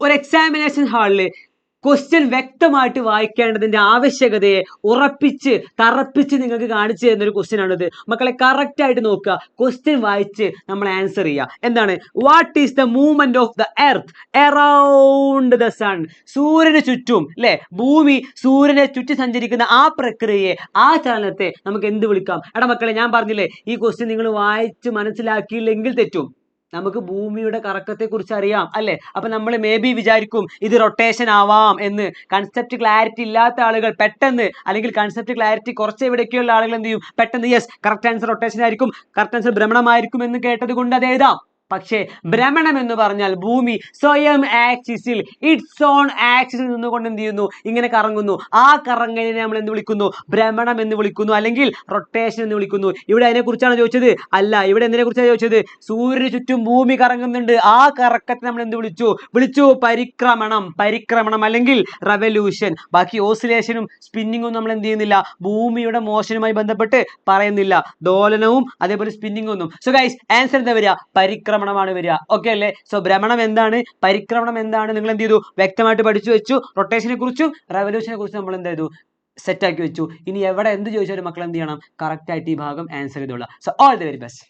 ഒരു എക്സാമിനേഷൻ ഹാളിൽ ക്വസ്റ്റ്യൻ വ്യക്തമായിട്ട് വായിക്കേണ്ടതിന്റെ ആവശ്യകതയെ തറപ്പിച്ച് നിങ്ങൾക്ക് കാണിച്ചു തരുന്ന ഒരു ക്വസ്റ്റ്യൻ ആണിത്. മക്കളെ കറക്റ്റ് ആയിട്ട് നോക്കുക, ക്വസ്റ്റ്യൻ വായിച്ച് നമ്മൾ ആൻസർ ചെയ്യുക. എന്താണ്? What is the movement of the earth around the sun? സൂര്യന് ചുറ്റും, അല്ലെ, ഭൂമി സൂര്യനെ ചുറ്റി സഞ്ചരിക്കുന്ന ആ പ്രക്രിയയെ, ആ ചലനത്തെ നമുക്ക് എന്ത് വിളിക്കാം? എടാ മക്കളെ, ഞാൻ പറഞ്ഞില്ലേ, ഈ ക്വസ്റ്റ്യൻ നിങ്ങൾ വായിച്ച് മനസ്സിലാക്കിയില്ലെങ്കിൽ തെറ്റും. നമുക്ക് ഭൂമിയുടെ കറക്കത്തെ കുറിച്ച് അറിയാം, അല്ലെ? അപ്പൊ നമ്മൾ മേ ബി വിചാരിക്കും ഇത് റൊട്ടേഷൻ ആവാം എന്ന്. കൺസെപ്റ്റ് ക്ലാരിറ്റി ഇല്ലാത്ത ആളുകൾ പെട്ടെന്ന്, അല്ലെങ്കിൽ കൺസെപ്റ്റ് ക്ലാരിറ്റി കുറച്ച് എവിടേക്കുള്ള ആളുകൾ എന്ത് ചെയ്യും? പെട്ടെന്ന് യെസ്, കറക്റ്റ് ആൻസർ റൊട്ടേഷൻ ആയിരിക്കും, കറക്റ്റ് ആൻസർ ഭ്രമണമായിരിക്കും എന്ന് കേട്ടത് കൊണ്ട് അത് എഴുതാം. പക്ഷേ ഭ്രമണം എന്ന് പറഞ്ഞാൽ ഭൂമി സ്വയം ആക്സിസിൽ, ഇറ്റ്സ് ഓൺ ആക്സിസിൽ നിന്നുകൊണ്ട് എന്ത് ചെയ്യുന്നു? ഇങ്ങനെ കറങ്ങുന്നു. ആ കറങ്ങലിനെ നമ്മൾ എന്ത് വിളിക്കുന്നു? ഭ്രമണം എന്ന് വിളിക്കുന്നു, അല്ലെങ്കിൽ റൊട്ടേഷൻ എന്ന് വിളിക്കുന്നു. ഇവിടെ അതിനെ കുറിച്ചാണ് ചോദിച്ചത്? അല്ല. ഇവിടെ എന്തിനെ കുറിച്ചാണ് ചോദിച്ചത്? സൂര്യന് ചുറ്റും ഭൂമി കറങ്ങുന്നുണ്ട്, ആ കറക്കത്തെ നമ്മൾ എന്ത് വിളിച്ചു? പരിക്രമണം അല്ലെങ്കിൽ റെവല്യൂഷൻ. ബാക്കി ഓസിലേഷനും സ്പിന്നിങ്ങും നമ്മൾ എന്ത് ചെയ്യുന്നില്ല, ഭൂമിയുടെ മോഷനുമായി ബന്ധപ്പെട്ട് പറയുന്നില്ല. ദോലനവും അതേപോലെ സ്പിന്നിങ്ങും ഒന്നും. സോ ഗൈസ്, ആൻസർ എന്താ വരിക? പരിക്രമണമാണ് വരിക. ഓക്കെ അല്ലേ? സോ ഭ്രമണം എന്താണ്, പരിക്രമണം എന്താണ്, നിങ്ങൾ എന്ത് ചെയ്തു? വ്യക്തമായിട്ട് പഠിച്ചു വെച്ചു. റൊട്ടേഷനെ കുറിച്ചും റെവല്യൂഷനെ കുറിച്ചും നമ്മൾ എന്ത് ചെയ്തു? സെറ്റ് ആക്കി വെച്ചു. ഇനി എവിടെ എന്ത് ചോദിച്ചാലും മക്കൾ എന്ത് ചെയ്യണം? കറക്റ്റ് ആയിട്ട് ഈ ഭാഗം ആൻസർ ചെയ്തോളാം. So all the very best.